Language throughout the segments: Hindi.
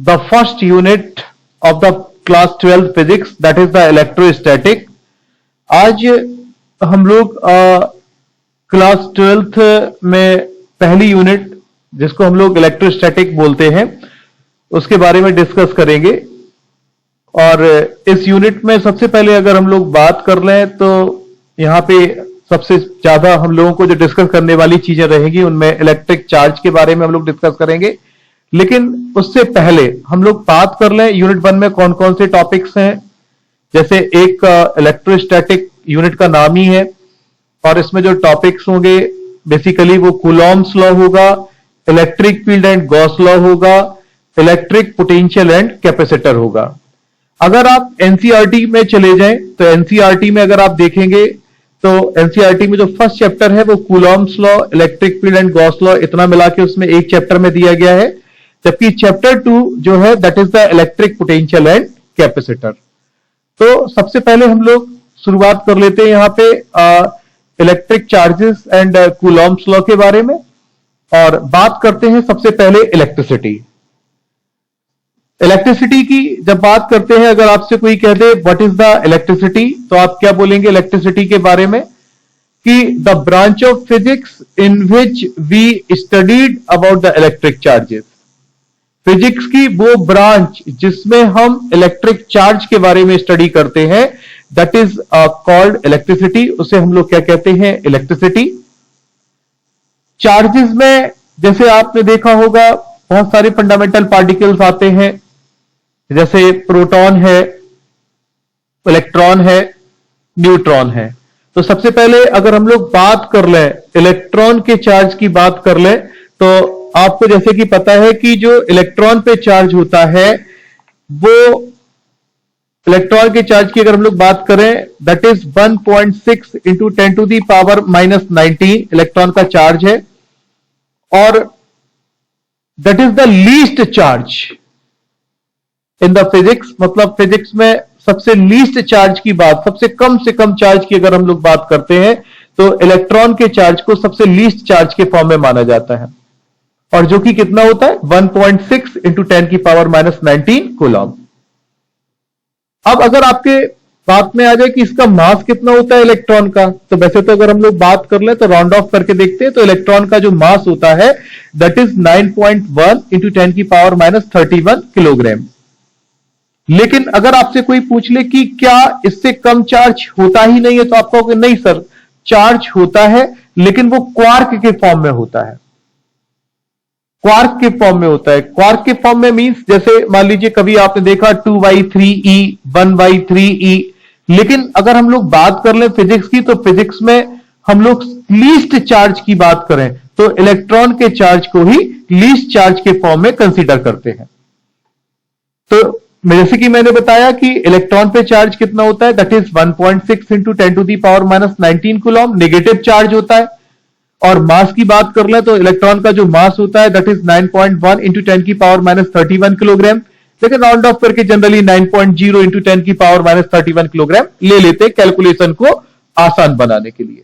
the first unit of the class 12 physics, that is the electrostatic. आज हम लोग क्लास 12th में पहली यूनिट जिसको हम लोग इलेक्ट्रोस्टैटिक बोलते हैं उसके बारे में डिस्कस करेंगे। और इस यूनिट में सबसे पहले अगर हम लोग बात कर लें तो यहाँ पे सबसे ज्यादा हम लोगों को जो डिस्कस करने वाली चीजें रहेंगी उनमें इलेक्ट्रिक चार्ज के बारे में हम लोग डिस्कस करेंगे। लेकिन उससे पहले हम लोग बात कर लें यूनिट 1 में कौन कौन से टॉपिक्स हैं। जैसे एक इलेक्ट्रोस्टैटिक यूनिट का नाम ही है और इसमें जो टॉपिक्स होंगे बेसिकली वो कूलॉम्स लॉ होगा, electric field and Gauss law होगा, इलेक्ट्रिक पोटेंशियल एंड कैपेसिटर होगा। अगर आप एनसीईआरटी में चले जाएं तो एनसीईआरटी में अगर आप देखेंगे तो एनसीईआरटी में जो फर्स्ट चैप्टर है वो Coulomb's law, electric field and Gauss law इतना मिला के उसमें एक चैप्टर में दिया गया है। जबकि चैप्टर 2 जो है that is the electric potential and capacitor. तो सबसे पहले हम लोग शुरुआत कर लेते हैं यहाँ पे electric charges and Coulomb's law के बारे में और बात करते हैं सबसे पहले इलेक्ट्रिसिटी। इलेक्ट्रिसिटी की जब बात करते हैं, अगर आपसे कोई कह दे व्हाट इज द इलेक्ट्रिसिटी तो आप क्या बोलेंगे इलेक्ट्रिसिटी के बारे में कि the branch of physics in which we studied about the electric charges. फिजिक्स की वो ब्रांच जिसमें हम इलेक्ट्रिक चार्ज के बारे में स्टडी करते हैं दैट इज कॉल्ड इलेक्ट्रिसिटी। उसे हम लोग क्या कहते हैं इलेक्ट्रिसिटी। चार्जेस में जैसे आपने देखा होगा बहुत सारे फंडामेंटल पार्टिकल्स आते हैं, जैसे प्रोटॉन है, इलेक्ट्रॉन है, न्यूट्रॉन है। तो सबसे पहले अगर हम लोग बात कर लें इलेक्ट्रॉन के चार्ज की बात कर लें तो आपको जैसे कि पता है कि जो इलेक्ट्रॉन पे चार्ज होता है वो इलेक्ट्रॉन के चार्ज की अगर हम लोग बात करें that is 1.6 into 10 to the power -19 electron का चार्ज है और that is the least charge in the physics. मतलब फिजिक्स में सबसे लीस्ट चार्ज की बात, सबसे कम से कम चार्ज की अगर हम लोग बात करते हैं तो इलेक्ट्रॉन के चार्ज को सबसे लीस्ट चार्ज के फॉर्म में माना जाता है और जो कि कितना होता है 1.6 इंटू 10 की पावर -19 कूलॉम। अब अगर आपके बात में आ जाए कि इसका मास कितना होता है इलेक्ट्रॉन का, तो वैसे तो अगर हम लोग बात कर ले तो राउंड ऑफ करके देखते हैं तो इलेक्ट्रॉन का जो मास होता है दैट इज 9.1 इंटू 10 की पावर -31 किलोग्राम। लेकिन अगर आपसे कोई पूछ ले कि क्या इससे कम चार्ज होता ही नहीं है तो आप कहोगे नहीं सर, चार्ज होता है लेकिन वो क्वार्क के फॉर्म में होता है। क्वार्क के फॉर्म में होता है। क्वार्क के फॉर्म में मींस जैसे मान लीजिए कभी आपने देखा 2/3e 1/3e। लेकिन अगर हम लोग बात कर लें फिजिक्स की तो फिजिक्स में हम लोग लीस्ट चार्ज की बात करें तो इलेक्ट्रॉन के चार्ज को ही लीस्ट चार्ज के फॉर्म में कंसीडर करते हैं। तो जैसे कि मैंने बताया कि इलेक्ट्रॉन पे चार्ज कितना होता है that is 1.6 into 10 to the power -19 coulomb, negative charge होता है। और मास की बात कर ले तो इलेक्ट्रॉन का जो मास होता है दैट इज 9.1 इंटू 10 की पावर -31 किलोग्राम। लेकिन राउंड ऑफ करके जनरली 9.0 इंटू 10 की पावर -31 किलोग्राम ले लेते कैलकुलेशन को आसान बनाने के लिए।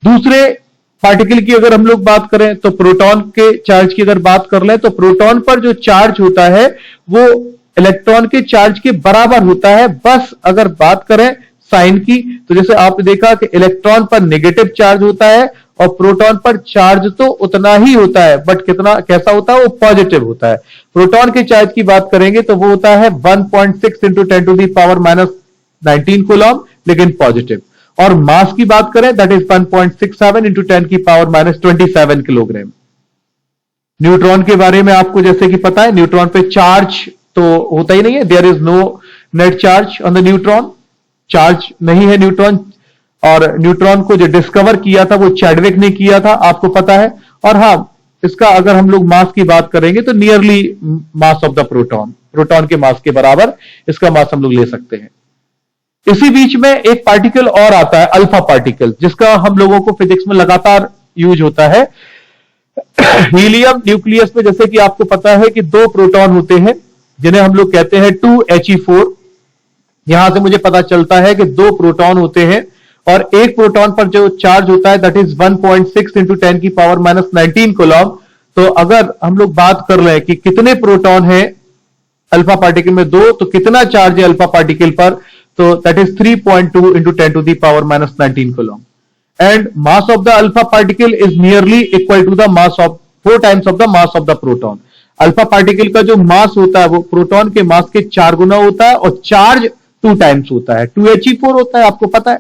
दूसरे पार्टिकल की अगर हम लोग बात करें तो प्रोटॉन के चार्ज की अगर बात कर ले तो प्रोटॉन पर जो चार्ज होता है वो इलेक्ट्रॉन के चार्ज के बराबर होता है। बस अगर बात करें साइन की तो जैसे आपने देखा कि इलेक्ट्रॉन पर नेगेटिव चार्ज होता है और प्रोटॉन पर चार्ज तो उतना ही होता है बट कितना कैसा होता है वो पॉजिटिव होता है। प्रोटॉन के चार्ज की बात करेंगे तो वो होता है 1.6 into 10 to the power -19 coulomb लेकिन पॉजिटिव। और मास की बात करें दैट इज 1.67 इंटू 10 की पावर -27 किलोग्राम। न्यूट्रॉन के बारे में आपको जैसे कि पता है न्यूट्रॉन पे चार्ज तो होता ही नहीं है, there is no net charge on the neutron, charge नहीं है न्यूट्रॉन। और न्यूट्रॉन को जो डिस्कवर किया था वो चैडविक ने किया था आपको पता है। और हाँ इसका अगर हम लोग मास की बात करेंगे तो nearly mass of the proton, proton के मास के बराबर इसका मास हम लोग ले सकते हैं। इसी बीच में एक पार्टिकल और आता है अल्फा पार्टिकल जिसका हम लोगों को फिजिक्स में लगातार यूज होता है। हीलियम न्यूक्लियस में जैसे कि आपको पता है कि 2 प्रोटॉन होते हैं जिन्हें हम लोग कहते हैं 2He4। यहां से मुझे पता चलता है कि 2 प्रोटॉन होते हैं और एक प्रोटॉन पर जो चार्ज होता है दैट इज 1.6 इंटू 10 की पावर -19 कूलॉम। तो अगर हम लोग बात कर रहे हैं कि कितने प्रोटॉन हैं अल्फा पार्टिकल में 2, तो कितना चार्ज है अल्फा पार्टिकल पर? तो that is 3.2 into 10 to the power minus 19 coulomb. And mass of the alpha particle is nearly equal to the mass of 4 times of the mass of the proton. Alpha particle का जो मास होता है वो प्रोटॉन के मास के 4 गुना होता है, और चार्ज 2 टाइम्स होता है, 2He4 होता है, आपको पता है।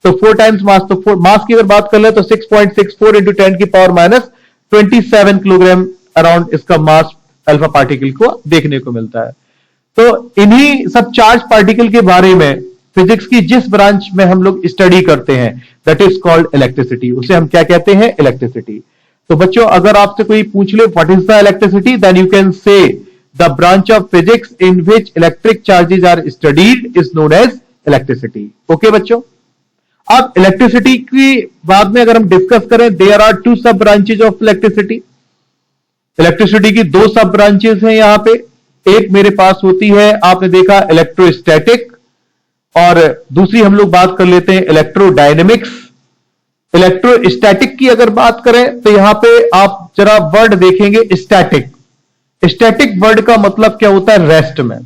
तो 4 टाइम्स मास, तो मास की अगर बात कर ले तो 6.64 into 10 की पावर माइनस 27 किलोग्राम अराउंड इसका मास अल्फा पार्टिकल को देखने को मिलता है। तो इन्हीं सब चार्ज पार्टिकल के बारे में फिजिक्स की जिस ब्रांच में हम लोग स्टडी करते हैं दैट इज कॉल्ड इलेक्ट्रिसिटी, उसे हम क्या कहते हैं? इलेक्ट्रिसिटी। तो बच्चों अगर आपसे कोई पूछ ले what is the electricity, then you can say the branch of physics in which electric charges are studied is known as electricity. Okay बच्चों, अब इलेक्ट्रिसिटी की बाद में अगर हम डिस्कस करें, देयर आर 2 सब ब्रांचेज ऑफ इलेक्ट्रिसिटी। इलेक्ट्रिसिटी की 2 सब ब्रांचेस हैं यहां पे। एक मेरे पास होती है, आपने देखा, इलेक्ट्रोस्टैटिक, और दूसरी हम लोग बात कर लेते हैं इलेक्ट्रोडायनेमिक्स। इलेक्ट्रोस्टैटिक की अगर बात करें तो यहां पे आप जरा वर्ड देखेंगे स्टैटिक। स्टैटिक वर्ड का मतलब क्या होता है? रेस्ट में।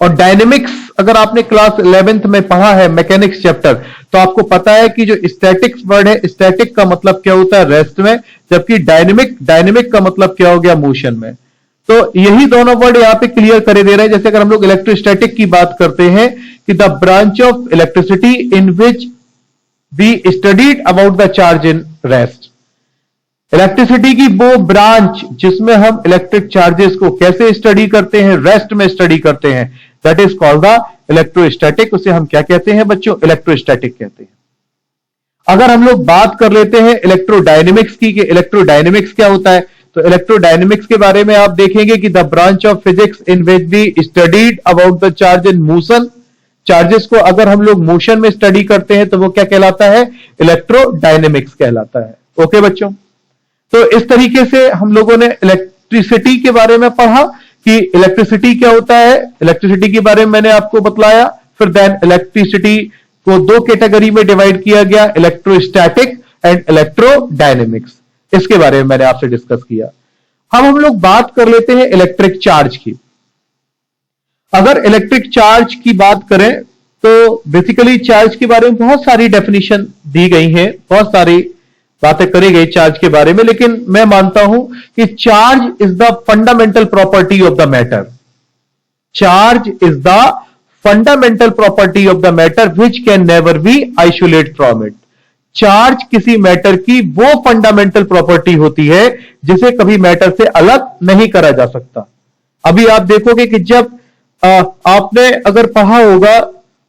और डायनेमिक्स अगर आपने क्लास 11th में पढ़ा है मैकेनिक्स चैप्टर, तो आपको पता है कि जो स्टैटिक्स वर्ड है, स्टैटिक का मतलब क्या होता है? रेस्ट में, जबकि डायनेमिक का मतलब क्या हो गया? मोशन में। तो यही दोनों वर्ड यहां पे क्लियर करे दे रहे हैं। जैसे अगर हम लोग इलेक्ट्रोस्टैटिक की बात करते हैं कि the branch of electricity in which we studied about the charge in rest. Electricity की वो ब्रांच जिसमें हम इलेक्ट्रिक चार्जेस को कैसे स्टडी करते हैं? रेस्ट में स्टडी करते हैं, that is called the electrostatic. उसे हम क्या कहते हैं बच्चों? इलेक्ट्रोस्टैटिक कहते हैं। अगर हम लोग बात कर लेते हैं इलेक्ट्रोडायनेमिक्स की, कि इलेक्ट्रोडायनेमिक्स क्या होता है, तो इलेक्ट्रोडायनेमिक्स के बारे में आप देखेंगे कि the branch of physics in which we studied about the charge in motion. Charges को अगर हम लोग मोशन में स्टडी करते हैं तो वो क्या कहलाता है? इलेक्ट्रोडायनेमिक्स कहलाता है। ओके बच्चों, तो इस तरीके से हम लोगों ने इलेक्ट्रिसिटी के बारे में पढ़ा कि इलेक्ट्रिसिटी क्या होता है। इलेक्ट्रिसिटी के बारे में मैंने आपको बतलाया। फिर देन इलेक्ट्रिसिटी को 2 कैटेगरी में डिवाइड किया गया, इलेक्ट्रोस्टैटिक एंड इलेक्ट्रोडायनेमिक्स। इसके बारे में मैंने आपसे डिस्कस किया। हम लोग बात कर लेते हैं इलेक्ट्रिक चार्ज की। अगर इलेक्ट्रिक चार्ज की बात करें तो बेसिकली चार्ज के बारे में बहुत सारी डेफिनेशन दी गई हैं, बहुत सारी बातें करी गई चार्ज के बारे में, लेकिन मैं मानता हूं कि charge is the fundamental property of the matter. Charge is the fundamental property of the matter which can never be isolate from it. Charge किसी मैटर की वो फंडामेंटल प्रॉपर्टी होती है जिसे कभी मैटर से अलग नहीं करा जा सकता। अभी आप देखोगे कि जब आपने अगर पढ़ा होगा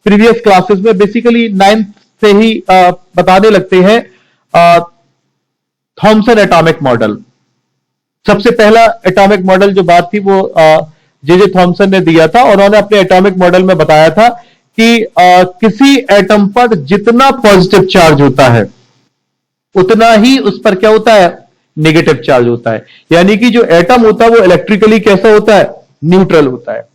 प्रीवियस क्लासेस में, बेसिकली 9th से ही बताने लगते हैं थॉमसन एटॉमिक मॉडल। सबसे पहला एटॉमिक मॉडल जो बात थी वो जे थॉमसन ने दिया था, और उन्होंने अपने एटॉमिक मॉडल में बताया था कि किसी एटम पर जितना पॉजिटिव चार्ज होता है उतना ही उस पर क्या होता है? नेगेटिव चार्ज होता है। यानी कि जो एटम होता है वो इलेक्ट्रिकली कैसा होता है? न्यूट्रल होता है।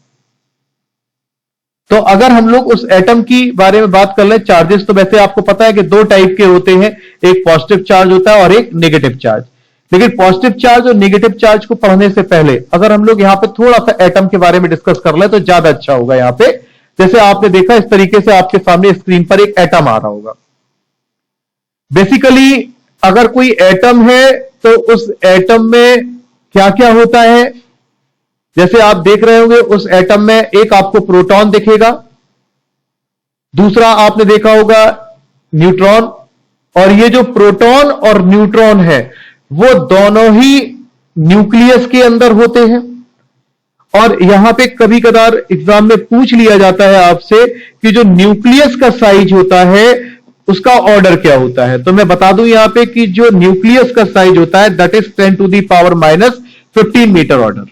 तो अगर हम लोग उस एटम की बारे में बात कर ले, चार्जेस तो वैसे आपको पता है कि 2 टाइप के होते हैं, एक पॉजिटिव चार्ज होता है और एक नेगेटिव चार्ज। लेकिन पॉजिटिव चार्ज और नेगेटिव चार्ज को पढ़ने से पहले अगर हम लोग यहां पे थोड़ा सा एटम के बारे में डिस्कस कर ले तो ज्यादा अच्छा होगा। यहां पे जैसे आपने देखा, इस तरीके से आपके सामने स्क्रीन पर एक एटम आ रहा होगा। बेसिकली अगर कोई एटम है तो उस एटम में क्या क्या होता है, जैसे आप देख रहे होंगे उस एटम में एक आपको प्रोटॉन दिखेगा, दूसरा आपने देखा होगा न्यूट्रॉन, और ये जो प्रोटॉन और न्यूट्रॉन है वो दोनों ही न्यूक्लियस के अंदर होते हैं। और यहां पे कभी कभार एग्जाम में पूछ लिया जाता है आपसे कि जो न्यूक्लियस का साइज होता है उसका ऑर्डर क्या होता है। तो मैं बता दूं यहां पे कि जो न्यूक्लियस का साइज होता है that is 10 to the power minus 15 metre order.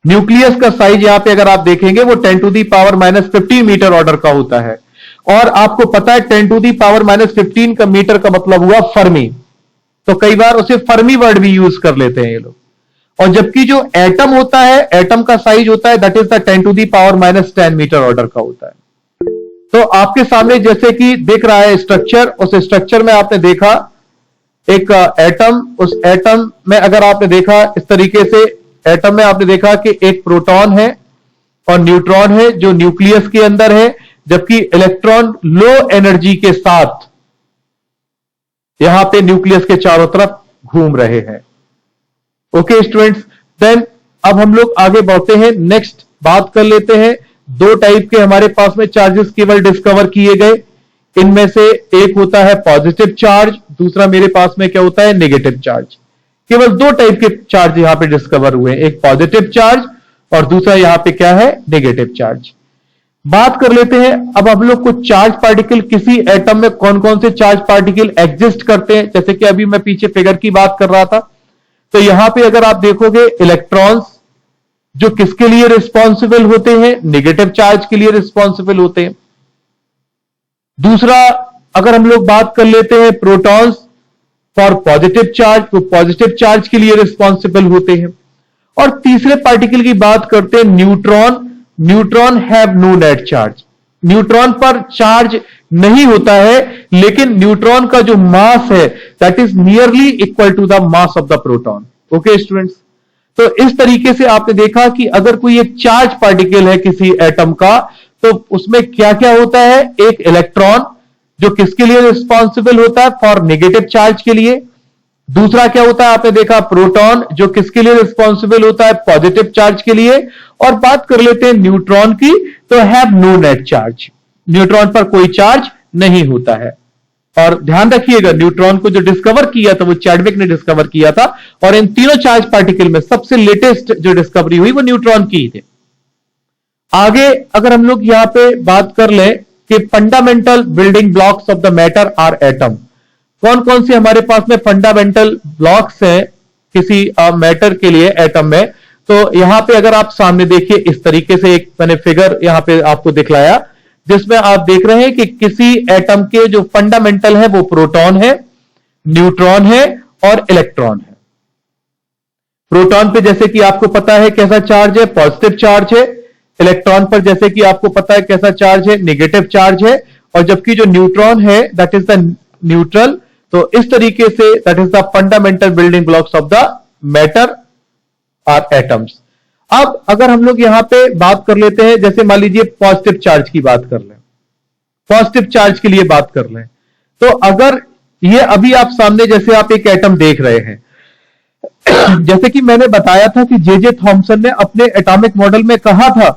Nucleus का साइज यहां पे अगर आप देखेंगे वो 10 to the power minus 15 metre order का होता है। और आपको पता है 10 to the power minus 15 का मीटर का मतलब हुआ फर्मी, तो कई बार उसे फर्मी वर्ड भी यूज कर लेते हैं ये लोग। और जबकि जो एटम होता है, एटम का साइज होता है that is the 10 to the power minus 10 metre order का होता है। तो आपके सामने जैसे कि दिख रहा है स्ट्रक्चर, उस स्ट्रक्चर में आपने देखा एक एटम, उस एटम में अगर आपने देखा इस तरीके से, एटम में आपने देखा कि एक प्रोटॉन है, और न्यूट्रॉन है जो न्यूक्लियस के अंदर है, जबकि इलेक्ट्रॉन लो एनर्जी के साथ यहां पे न्यूक्लियस के चारों तरफ घूम रहे हैं। ओके स्टूडेंट्स, देन अब हम लोग आगे बढ़ते हैं, नेक्स्ट बात कर लेते हैं। दो टाइप के हमारे पास में चार्जेस केवल डिस्कवर किए गए, इनमें से एक होता है पॉजिटिव चार्ज, दूसरा मेरे पास में क्या होता है, नेगेटिव चार्ज। केवल दो टाइप के चार्ज यहां पे डिस्कवर हुए, एक पॉजिटिव चार्ज और दूसरा यहां पे क्या है, नेगेटिव चार्ज। बात कर लेते हैं अब हम लोग कुछ चार्ज पार्टिकल, किसी एटम में कौन कौन से चार्ज पार्टिकल एग्जिस्ट करते हैं। जैसे कि अभी मैं पीछे फिगर की बात कर रहा था, तो यहां पे अगर आप देखोगे इलेक्ट्रॉन्स जो किसके लिए रिस्पॉन्सिबल होते हैं, नेगेटिव चार्ज के लिए रिस्पॉन्सिबल होते हैं। दूसरा अगर हम लोग बात कर लेते हैं प्रोटॉन्स फॉर पॉजिटिव चार्ज, तो पॉजिटिव चार्ज के लिए रिस्पॉन्सिबल होते हैं। और तीसरे पार्टिकल की बात करते हैं neutron. Neutron have no net charge, neutron पर चार्ज नहीं होता है, लेकिन न्यूट्रॉन का जो मास है that is nearly equal to the mass of the proton. Okay students, तो इस तरीके से आपने देखा कि अगर कोई एक चार्ज पार्टिकल है किसी एटम का, तो उसमें क्या क्या होता है, एक इलेक्ट्रॉन जो किसके लिए रिस्पॉन्सिबल होता है, फॉर नेगेटिव चार्ज के लिए। दूसरा क्या होता है, आपने देखा प्रोटॉन जो किसके लिए रिस्पॉन्सिबल होता है, पॉजिटिव चार्ज के लिए। और बात कर लेते हैं न्यूट्रॉन की, तो have no net charge, neutron पर कोई चार्ज नहीं होता है। और ध्यान रखिएगा, न्यूट्रॉन को जो डिस्कवर किया था वो चैडविक ने डिस्कवर किया था, और इन तीनों चार्ज पार्टिकल में सबसे लेटेस्ट जो डिस्कवरी हुई वो न्यूट्रॉन की थी। आगे अगर हम लोग यहां पे बात कर लें कि fundamental building blocks of the matter are atom, कौन कौन से हमारे पास में फंडामेंटल ब्लॉक्स हैं किसी मैटर के लिए एटम में, तो यहां पे अगर आप सामने देखिए इस तरीके से एक मैंने फिगर यहां पे आपको दिखलाया, जिसमें आप देख रहे हैं कि किसी एटम के जो फंडामेंटल है वो प्रोटॉन है, न्यूट्रॉन है और इलेक्ट्रॉन है। प्रोटॉन पे जैसे कि आपको पता है कैसा चार्ज है, पॉजिटिव चार्ज है। इलेक्ट्रॉन पर जैसे कि आपको पता है कैसा चार्ज है, नेगेटिव चार्ज है। और जबकि जो न्यूट्रॉन है दैट इज द न्यूट्रल। तो इस तरीके से that is the fundamental building blocks of the matter are atoms. अब अगर हम लोग यहां पे बात कर लेते हैं, जैसे मान लीजिए पॉजिटिव चार्ज की बात कर लें, पॉजिटिव चार्ज के लिए बात कर लें, तो अगर ये अभी आप सामने जैसे आप एक एटम देख रहे हैं, जैसे कि मैंने बताया था कि जे थॉमसन ने अपने एटॉमिक मॉडल में कहा था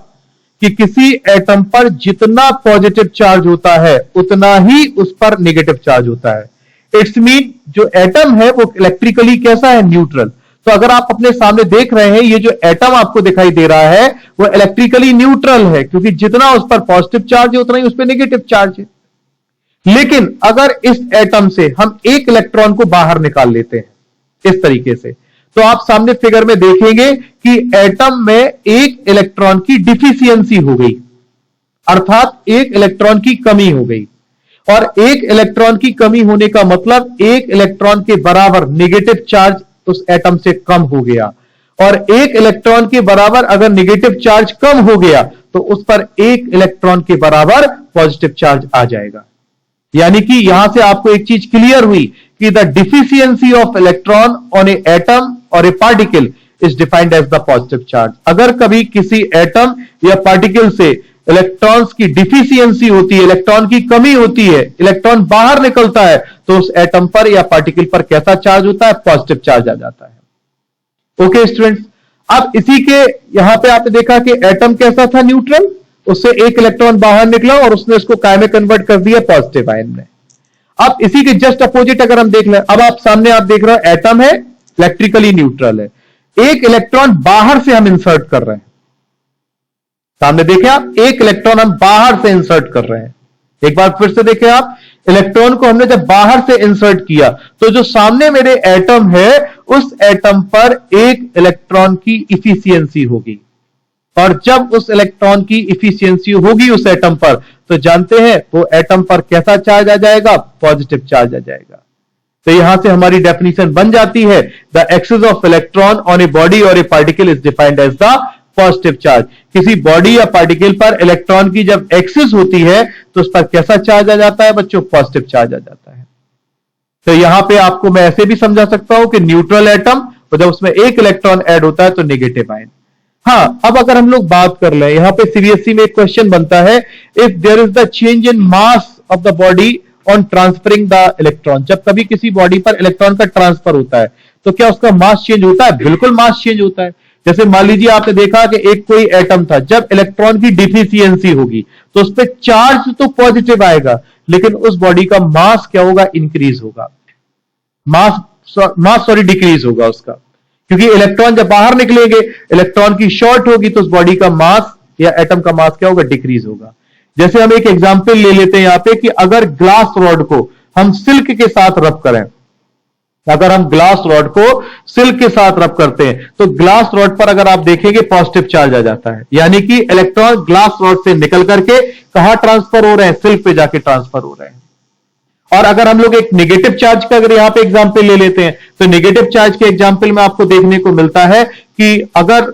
कि किसी एटम पर जितना पॉजिटिव चार्ज होता है उतना ही उस पर नेगेटिव चार्ज होता है। इट्स मीन जो एटम है वो इलेक्ट्रिकली कैसा है, न्यूट्रल। तो अगर आप अपने सामने देख रहे हैं, ये जो एटम आपको दिखाई दे रहा है वो इलेक्ट्रिकली न्यूट्रल है, क्योंकि जितना उस पर पॉजिटिव चार्ज है उतना ही उस पर नेगेटिव चार्ज है। लेकिन अगर इस एटम से हम एक इलेक्ट्रॉन को बाहर निकाल लेते हैं इस तरीके से, तो आप सामने फिगर में देखेंगे कि एटम में एक इलेक्ट्रॉन की डिफिशियंसी हो गई, अर्थात एक इलेक्ट्रॉन की कमी हो गई। और एक इलेक्ट्रॉन की कमी होने का मतलब एक इलेक्ट्रॉन के बराबर नेगेटिव चार्ज उस एटम से कम हो गया। और एक इलेक्ट्रॉन के बराबर अगर नेगेटिव चार्ज कम हो गया तो उस पर एक इलेक्ट्रॉन के बराबर पॉजिटिव चार्ज आ जाएगा। यानी कि यहां से आपको एक चीज क्लियर हुई कि the deficiency of electron on a atom और a particle is defined as the positive charge. अगर कभी किसी एटम या पार्टिकल से इलेक्ट्रॉन्स की डिफिशियंसी होती है, इलेक्ट्रॉन की कमी होती है, इलेक्ट्रॉन बाहर निकलता है, तो उस एटम पर या पार्टिकल पर कैसा चार्ज होता है, पॉजिटिव चार्ज आ जाता है। ओके स्टूडेंट्स, अब इसी के यहां पे आपने देखा कि एटम कैसा था, न्यूट्रल, उससे एक इलेक्ट्रॉन बाहर निकला और उसने उसको काय में कन्वर्ट कर दिया पॉजिटिव आयन में। अब इसी के जस्ट अपोजिट अगर हम देख लें, अब आप सामने आप देख रहे हो एटम है, इलेक्ट्रिकली न्यूट्रल है, एक इलेक्ट्रॉन बाहर से हम इंसर्ट कर रहे हैं। सामने देखें आप, एक इलेक्ट्रॉन हम बाहर से इंसर्ट कर रहे हैं। एक बार फिर से देखें आप, इलेक्ट्रॉन को हमने जब बाहर से इंसर्ट किया तो जो सामने मेरे एटम है उस एटम पर एक इलेक्ट्रॉन की इफिशियंसी होगी। और जब उस इलेक्ट्रॉन की इफिशियंसी होगी उस एटम पर, तो जानते हैं वो एटम पर कैसा चार्ज आ जाएगा, पॉजिटिव चार्ज आ जाएगा। तो यहां से हमारी डेफिनेशन बन जाती है, the excess of electron on a body और a particle is defined as the positive charge. किसी बॉडी या पार्टिकल पर इलेक्ट्रॉन की जब एक्सेस होती है तो उस पर कैसा चार्ज आ जाता है बच्चों, पॉजिटिव चार्ज आ जाता है। तो यहां पे आपको मैं ऐसे भी समझा सकता हूं कि न्यूट्रल एटम और जब उसमें एक इलेक्ट्रॉन ऐड होता है तो नेगेटिव आयन। हाँ, अब अगर हम लोग बात कर लें, यहां पे सीबीएसई में एक क्वेश्चन बनता है, if there is the change in mass of the body on transferring the electron, जब कभी किसी बॉडी पर इलेक्ट्रॉन का ट्रांसफर होता है तो क्या उसका मास चेंज होता है? बिल्कुल मास चेंज होता है। जैसे मान लीजिए आपने देखा कि एक कोई एटम था, जब इलेक्ट्रॉन की डिफिशियंसी होगी तो उस पर चार्ज तो पॉजिटिव आएगा, लेकिन उस बॉडी का मास क्या होगा? इंक्रीज होगा, मास डिक्रीज होगा उसका, क्योंकि इलेक्ट्रॉन जब बाहर निकलेंगे, इलेक्ट्रॉन की शॉर्ट होगी तो उस बॉडी का मास या एटम का मास क्या होगा? डिक्रीज होगा। जैसे हम एक एग्जांपल ले लेते हैं यहां पे कि अगर ग्लास रॉड को हम सिल्क के साथ रब करें, अगर हम ग्लास रॉड को सिल्क के साथ रब करते हैं तो ग्लास रॉड पर अगर आप देखेंगे पॉजिटिव चार्ज आ जाता है, यानी कि इलेक्ट्रॉन ग्लास रॉड से निकल करके कहां ट्रांसफर हो रहे हैं? सिल्क पे जाके ट्रांसफर हो रहे हैं। और अगर हम लोग एक नेगेटिव चार्ज का अगर यहां पे एग्जांपल ले लेते हैं तो नेगेटिव चार्ज के एग्जांपल में आपको देखने को मिलता है कि अगर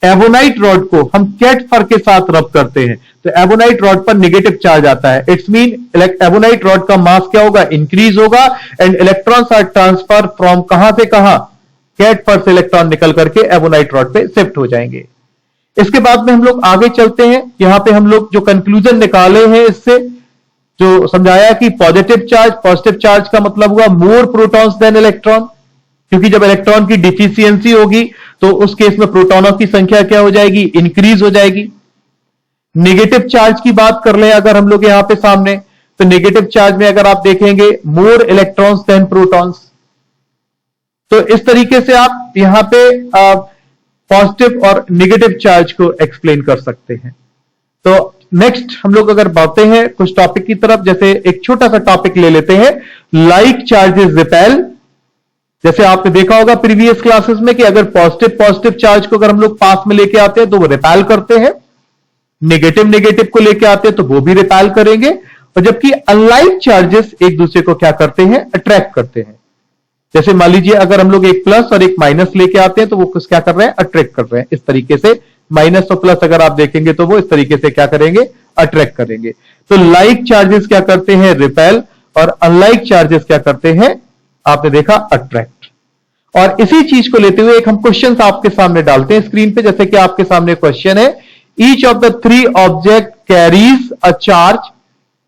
एबोनाइट रॉड को हम कैट फर के साथ रब करते हैं तो एबोनाइट रॉड पर नेगेटिव चार्ज आता है। इट्स मीन एबोनाइट रॉड का मास क्या होगा? इंक्रीज होगा, and electrons are transfer from कहां से कहां? कैट फर से इलेक्ट्रॉन निकल करके एबोनाइट रॉड पे शिफ्ट हो जाएंगे। इसके बाद में हम लोग आगे चलते हैं, यहां पे हम लोग जो कंक्लूजन निकाले हैं इससे जो समझाया कि पॉजिटिव चार्ज का मतलब हुआ मोर प्रोटॉन्स देन इलेक्ट्रॉन, क्योंकि जब इलेक्ट्रॉन की डिफिशियंसी होगी तो उस केस में प्रोटॉनों की संख्या क्या हो जाएगी? इंक्रीज हो जाएगी। नेगेटिव चार्ज की बात कर ले अगर हम लोग यहां पे सामने, तो नेगेटिव चार्ज में अगर आप देखेंगे मोर इलेक्ट्रॉन्स देन प्रोटॉन्स, तो इस तरीके से आप यहां पे पॉजिटिव और नेगेटिव चार्ज को एक्सप्लेन कर सकते हैं। तो नेक्स्ट हम लोग अगर बढ़ते हैं कुछ टॉपिक की तरफ, जैसे एक छोटा सा टॉपिक ले लेते हैं, लाइक चार्जेस रिपेल। जैसे आपने देखा होगा प्रीवियस क्लासेस में कि अगर पॉजिटिव चार्ज को अगर हम लोग पास में लेके आते हैं तो वो रिपेल करते हैं, नेगेटिव को लेके आते हैं तो वो भी रिपेल करेंगे, और जबकि अनलाइक चार्जेस एक दूसरे को क्या करते हैं? अट्रैक्ट करते हैं। जैसे मान लीजिए अगर हम लोग एक प्लस और एक माइनस लेके आते हैं तो वो क्या कर रहे हैं? अट्रैक्ट कर रहे हैं। इस तरीके से माइनस और प्लस अगर आप देखेंगे तो वो इस तरीके से क्या करेंगे? अट्रैक्ट करेंगे। तो लाइक चार्जेस क्या करते हैं? रिपेल, और अनलाइक चार्जेस क्या करते हैं? आपने देखा अट्रैक्ट। और इसी चीज को लेते हुए एक हम क्वेश्चन आपके सामने डालते हैं स्क्रीन पे, जैसे कि आपके सामने क्वेश्चन है, each of the 3 object carries a charge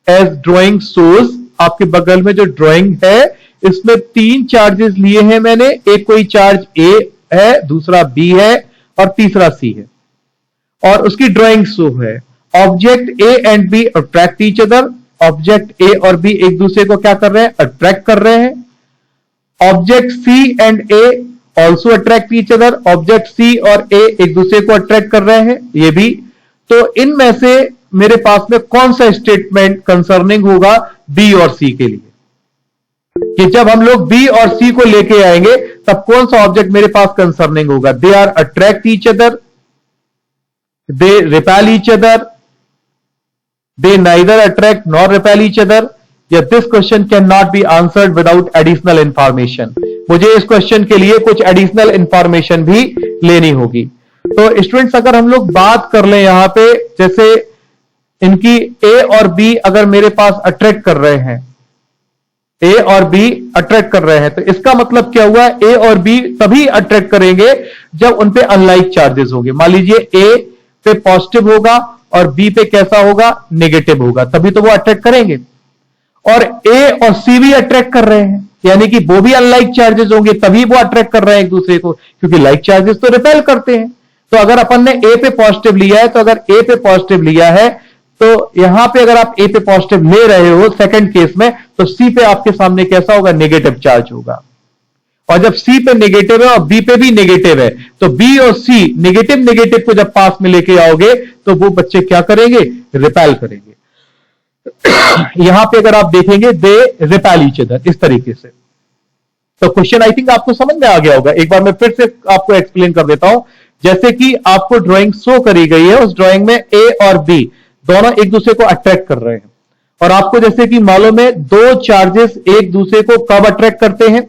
as drawing shows. आपके बगल में जो ड्रॉइंग है इसमें 3 चार्जेस लिए हैं मैंने, एक कोई चार्ज ए है, दूसरा बी है और तीसरा सी है, और उसकी ड्रॉइंग शो है। Object A and B attract each other, object A और बी एक दूसरे को क्या कर रहे हैं? अट्रैक्ट कर रहे हैं। Object C and A also attract each other, object C और ए एक दूसरे को अट्रैक्ट कर रहे हैं, ये भी। तो इनमें से मेरे पास में कौन सा स्टेटमेंट कंसर्निंग होगा बी और सी के लिए, कि जब हम लोग बी और सी को लेके आएंगे तब कौन सा ऑब्जेक्ट मेरे पास कंसर्निंग होगा? They are attract each other, they repel each other, they neither attract nor repel each other, या this question can not be answered without additional information. मुझे इस क्वेश्चन के लिए कुछ एडिशनल इंफॉर्मेशन भी लेनी होगी। तो स्टूडेंट्स अगर हम लोग बात कर लें यहां पे, जैसे इनकी ए और बी अगर मेरे पास अट्रैक्ट कर रहे हैं, ए और बी अट्रैक्ट कर रहे हैं, तो इसका मतलब क्या हुआ? ए और बी तभी अट्रैक्ट करेंगे जब उन पे अनलाइक चार्जेस होंगे। मान लीजिए ए पे पॉजिटिव होगा और बी पे कैसा होगा? नेगेटिव होगा, तभी तो वो अट्रैक्ट करेंगे। और ए और सी भी अट्रैक्ट कर रहे हैं, यानी कि वो भी अनलाइक चार्जेस होंगे, तभी वो अट्रैक्ट कर रहे हैं एक दूसरे को, क्योंकि लाइक चार्जेस तो रिपेल करते हैं। तो अगर अपन ने ए पे पॉजिटिव लिया है, तो अगर ए पे पॉजिटिव लिया है तो यहां पे अगर आप ए पे पॉजिटिव ले रहे हो सेकंड केस में, तो सी पे आपके सामने कैसा होगा? नेगेटिव चार्ज होगा। और जब सी पे नेगेटिव है और बी पे भी नेगेटिव है, तो बी और सी नेगेटिव को जब पास में लेके आओगे तो वो बच्चे क्या करेंगे? रिपेल करेंगे। यहां पे अगर आप देखेंगे दे रिपेल ईच अदर, इस तरीके से। तो क्वेश्चन आई थिंक आपको समझ में आ गया होगा। एक बार मैं फिर से आपको एक्सप्लेन कर देता हूं। जैसे कि आपको ड्राइंग शो करी गई है, उस ड्राइंग में ए और बी दोनों एक दूसरे को अट्रैक्ट कर रहे हैं, और आपको जैसे कि मालूम है 2 चार्जेस एक दूसरे को कब अट्रैक्ट करते हैं?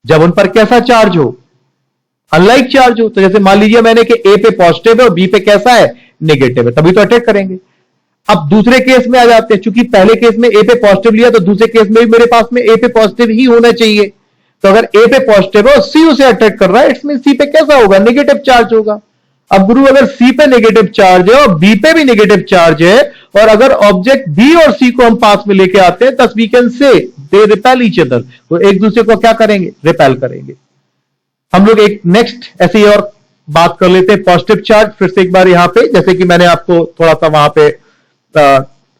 जब उन पर कैसा चार्ज हो? अनलाइक चार्ज हो। तो जैसे मान लीजिए मैंने कि ए पे पॉजिटिव है और बी पे कैसा है? नेगेटिव है, तभी तो अट्रैक्ट करेंगे। अब दूसरे केस में आ जाते हैं, चूंकि पहले केस में ए पे पॉजिटिव लिया तो दूसरे केस में भी मेरे पास में ए पे पॉजिटिव ही होना चाहिए, तो अगर ए पे पॉजिटिव है और सी उसे अट्रैक्ट कर रहा है, इट्स मीन सी पे कैसा होगा, नेगेटिव चार्ज होगा। अब गुरु अगर सी पे नेगेटिव चार्ज है और बी पे भी नेगेटिव चार्ज है, और अगर ऑब्जेक्ट बी और सी को हम पास में लेके आते हैं, तब we can say they repel each other, वो एक दूसरे को क्या करेंगे, रिपेल करेंगे। हम लोग एक नेक्स्ट ऐसे ही और बात कर लेते हैं, पॉजिटिव चार्ज। फिर से एक बार यहां पे, जैसे कि मैंने आपको थोड़ा सा वहां पे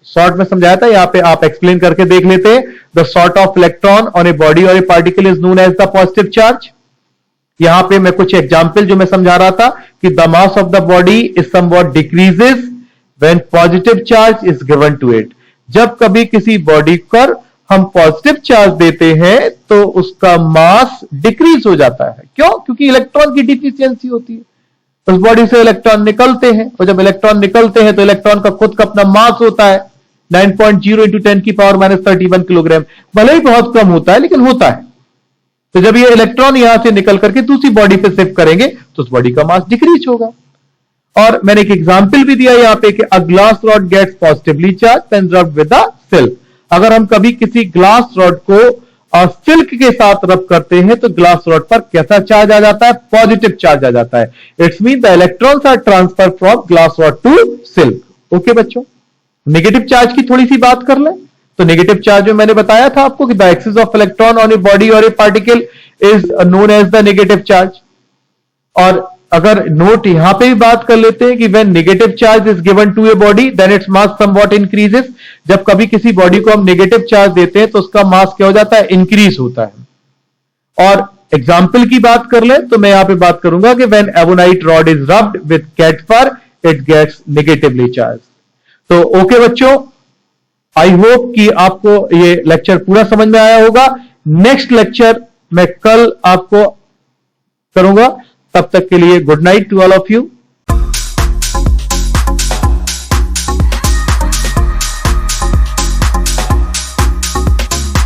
शॉर्ट में समझाया था, यहां पे आप एक्सप्लेन करके देख लेते हैं। The sort of electron on a body और a particle is known as the positive charge. यहां पे मैं कुछ एग्जाम्पल जो मैं समझा रहा था कि the mass of the body is somewhat decreases when positive charge is given to it. जब कभी किसी बॉडी पर हम पॉजिटिव चार्ज देते हैं तो उसका मास डिक्रीज हो जाता है। क्यों? क्योंकि इलेक्ट्रॉन की डिफिशियंसी होती है, उस बॉडी से इलेक्ट्रॉन निकलते हैं, और जब इलेक्ट्रॉन निकलते हैं तो इलेक्ट्रॉन का खुद का अपना मास होता है 9.0 इंटू 10 की पावर -31 किलोग्राम। भले ही बहुत कम होता है लेकिन होता है। तो जब ये इलेक्ट्रॉन यहां से निकल करके दूसरी बॉडी पे शिफ्ट करेंगे तो उस बॉडी का मास डिक्रीज होगा। और मैंने एक एग्जांपल भी दिया यहां पे कि a glass rod gets positively charged when rubbed with a silk. अगर हम कभी किसी ग्लास रॉड को सिल्क के साथ रब करते हैं तो ग्लास रॉड पर कैसा चार्ज आ जाता है, पॉजिटिव चार्ज आ जाता है। It's mean the electrons are transfer from glass rod to silk. Okay बच्चों, नेगेटिव चार्ज की थोड़ी सी बात कर लें। तो नेगेटिव चार्ज में मैंने बताया था आपको कि the excess of electron on a body और a particle is known as the negative charge. और अगर नोट यहां पे भी बात कर लेते हैं कि when negative charge is given to a body then its mass somewhat increases. जब कभी किसी बॉडी को हम नेगेटिव चार्ज देते हैं तो उसका मास क्या हो जाता है, इंक्रीज होता है। और एग्जाम्पल की बात कर ले तो मैं यहां पे बात करूंगा कि when ebonite rod is rubbed with cat fur it gets negatively charge. तो ओके बच्चों, आई होप कि आपको ये लेक्चर पूरा समझ में आया होगा। नेक्स्ट लेक्चर मैं कल आपको करूंगा। तब तक के लिए good night to all of you.